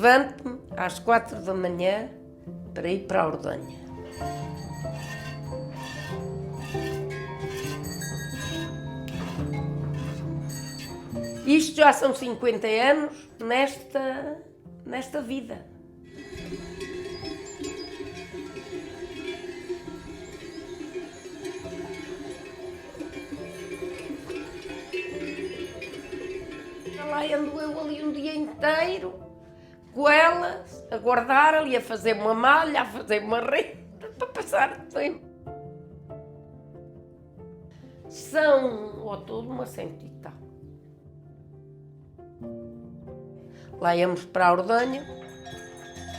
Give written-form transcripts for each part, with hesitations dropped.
levanto-me às 4 da manhã para ir para a ordenha. Isto já são 50 anos nesta vida. Lá ando eu ali um dia inteiro com elas, a guardar ali, a fazer uma malha, a fazer uma rede, para passar o tempo. São, ao todo, uma 100 e tal. Lá íamos para a ordenha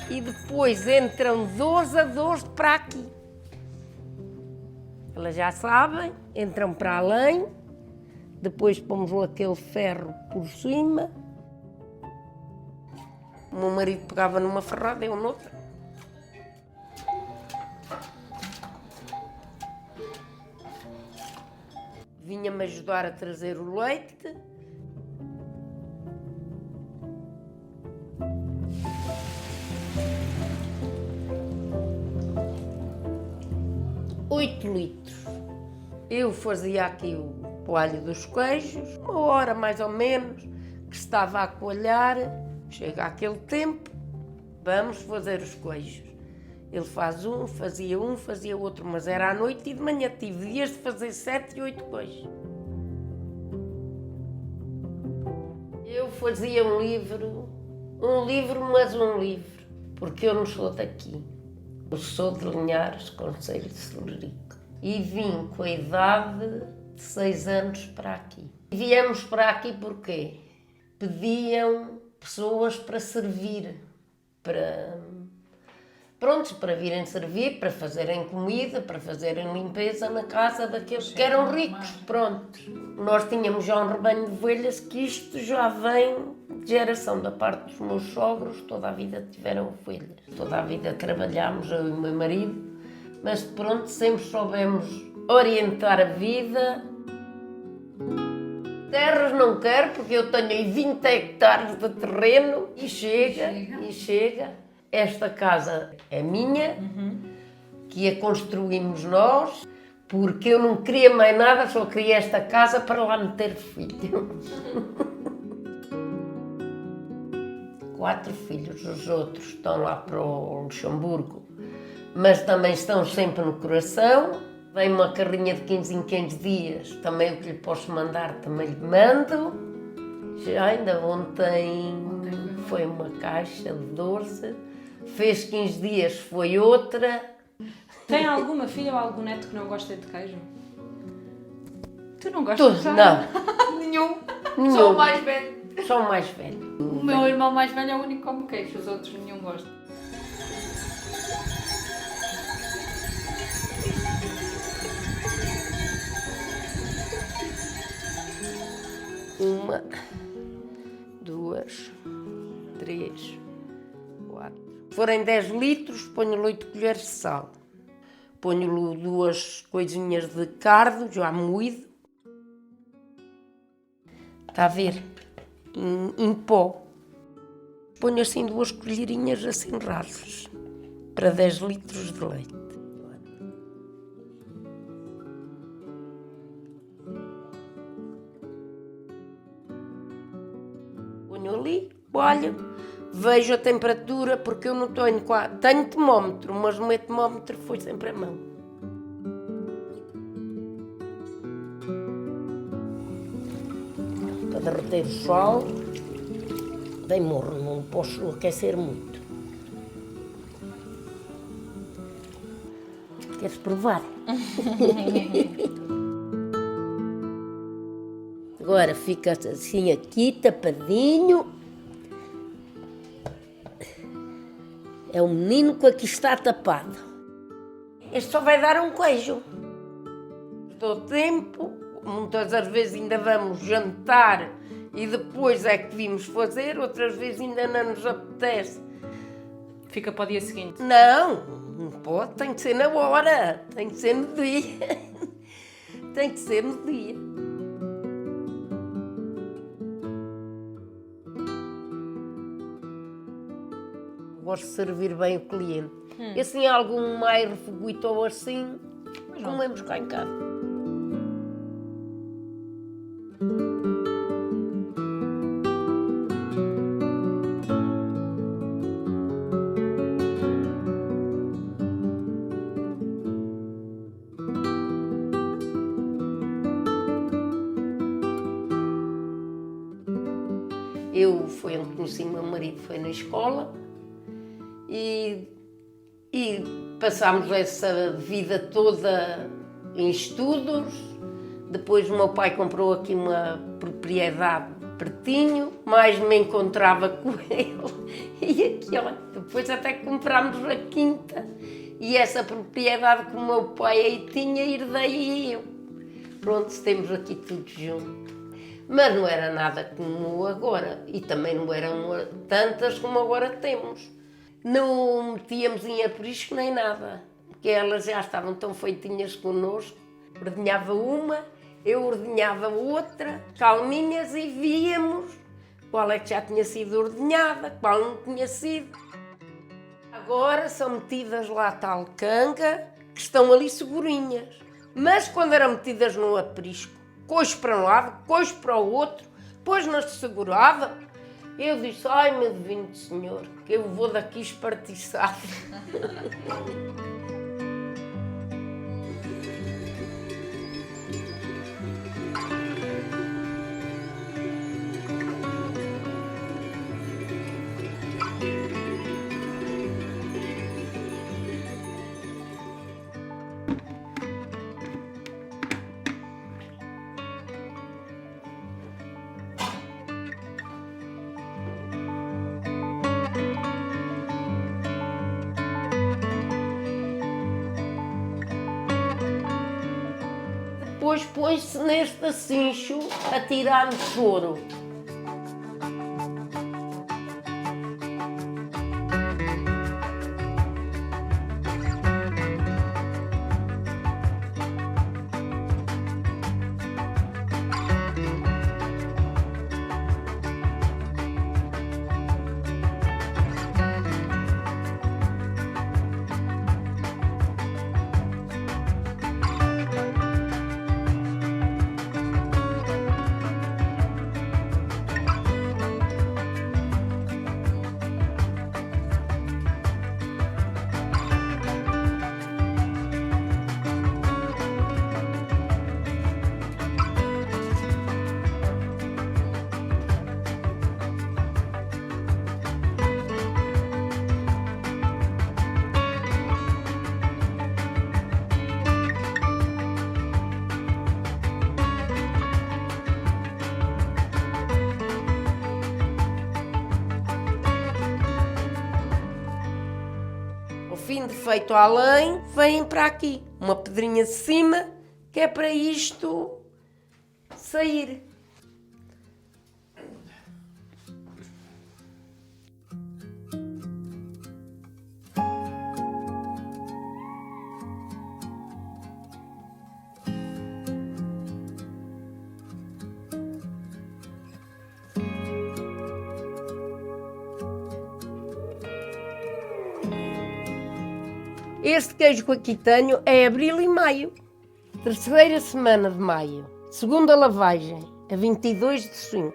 e depois entram 12 a 12 para aqui. Elas já sabem, entram para além, depois pomos aquele ferro por cima. O meu marido pegava numa ferrada, eu noutra. Vinha-me ajudar a trazer o leite. Oito litros. Eu fazia aqui o coalho dos queijos, 1 hora mais ou menos, que estava a coalhar. Chega aquele tempo, vamos fazer os queijos. Ele fazia outro, mas era à noite e de manhã. Tive dias de fazer 7 e 8 queijos. Eu fazia um livro, porque eu não sou daqui. Eu sou de Linhares, concelho de Celurico. E vim com a idade de 6 anos para aqui. Viemos para aqui porquê? Pediam pessoas para servir, para virem servir, para fazerem comida, para fazerem limpeza na casa daqueles que eram ricos, pronto. Nós tínhamos já um rebanho de ovelhas, que isto já vem de geração da parte dos meus sogros, toda a vida tiveram ovelhas. Toda a vida trabalhámos, eu e o meu marido, mas pronto, sempre soubemos orientar a vida. Terras não quero, porque eu tenho aí 20 hectares de terreno e chega. Esta casa é minha, que a construímos nós, porque eu não queria mais nada, só queria esta casa para lá meter filho. 4 filhos, os outros estão lá para o Luxemburgo, mas também estão sempre no coração. Vem uma carrinha de 15 em 15 dias, também o que lhe posso mandar, também lhe mando. Já ainda ontem foi uma caixa de 12, fez 15 dias, foi outra. Tem alguma filha ou algum neto que não gosta de queijo? Tu não gostas? Não. Nenhum. Nenhum. Sou o mais velho. Sou o mais velho. O meu irmão mais velho é o único que come queijo, os outros nenhum gosta. Uma, 2, 3, 4. Se forem 10 litros, ponho 8 colheres de sal. Ponho 2 coisinhas de cardo, já moído. Está a ver? Em pó. Ponho assim 2 colherinhas assim rasas, para 10 litros de leite. Ponho ali, olho, vejo a temperatura, porque eu não tenho termómetro, mas o meu termómetro foi sempre a mão. Para derreter o sal, bem morno, não posso aquecer muito. Queres provar? Agora fica assim aqui, tapadinho. É o menino que aqui está tapado. Este só vai dar um queijo. Dou tempo, muitas das vezes ainda vamos jantar e depois é que vimos fazer, outras vezes ainda não nos apetece. Fica para o dia seguinte. Não pode, tem que ser na hora, tem que ser no dia. Tem que ser no dia. gosto de servir bem o cliente. E assim, algum mais refoguito ou assim, comemos cá em casa. Eu fui onde conheci o meu marido, foi na escola e passámos essa vida toda em estudos. Depois o meu pai comprou aqui uma propriedade pertinho, mais me encontrava com ele. E aqui, olha, depois até comprámos a quinta e essa propriedade que o meu pai aí tinha, herdei eu. Pronto, temos aqui tudo junto. Mas não era nada como agora e também não eram tantas como agora temos. Não metíamos em aprisco nem nada, porque elas já estavam tão feitinhas connosco. Ordenhava uma, eu ordenhava outra, calminhas, e víamos qual é que já tinha sido ordenhada, qual não tinha sido. Agora são metidas lá tal canga, que estão ali segurinhas. Mas quando eram metidas no aprisco, coxo para um lado, coxo para o outro, depois não se segurava. Eu disse, ai meu divino Senhor, que eu vou daqui espartiçado. Depois põe-se neste cincho a tirar o soro. Fim de feito além, vêm para aqui. Uma pedrinha de cima, que é para isto sair. Este queijo que aqui tenho é abril e maio. Terceira semana de maio. Segunda lavagem, a 22 de 5.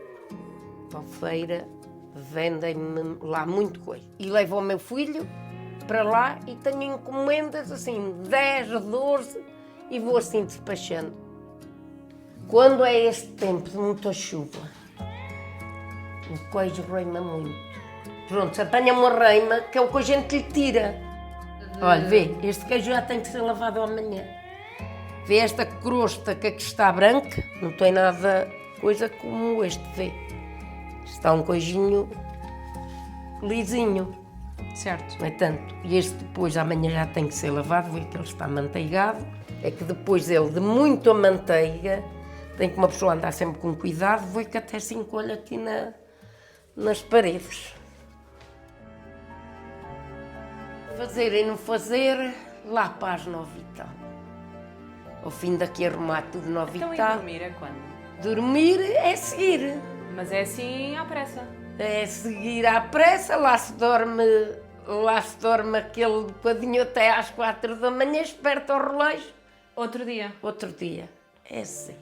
Para a feira, vendem-me lá muito coisa. E levo o meu filho para lá e tenho encomendas assim, 10, 12, e vou assim despachando. Quando é este tempo de muita chuva, o queijo reima muito. Pronto, se apanha uma reima, que é o que a gente lhe tira. Olha, vê, este queijo já tem que ser lavado amanhã. Vê esta crosta que aqui está branca, não tem nada coisa como este, vê. Está um queijinho lisinho. Certo. Não é tanto. E este depois amanhã já tem que ser lavado, vê que ele está amanteigado. É que depois ele de muita manteiga, tem que uma pessoa andar sempre com cuidado, vê que até se encolhe aqui nas paredes. Fazer e não fazer, lá para as 9 e tal. Ao fim daqui arrumar tudo 9 Então e e tal. dormir é quando? Dormir é seguir. Mas é assim à pressa. É seguir à pressa, lá se dorme lá se dorme aquele bocadinho até às 4 da manhã, esperta o relógio. Outro dia. Outro dia. É assim.